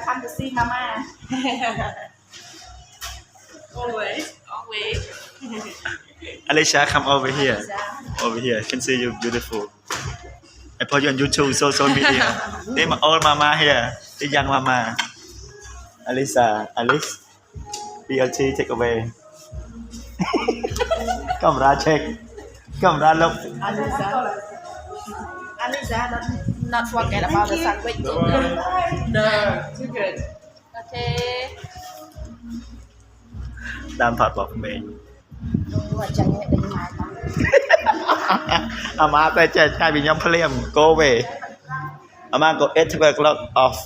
come to see Mama. Always. Alicia, come over here. Over here. Can see you beautiful. I put you on YouTube, social media. They my old mama here. The young mama. Alice. BLT take away. Camera check. Camera look. Aliza, don't not forget about the sandwich. No, too good. Okay. ตามถอดบอกเมย์ What chẳng nhẽ đánh mai con. อามาแต่ใจใจเป็นยำเพลียม go away อามา go 8 o'clock off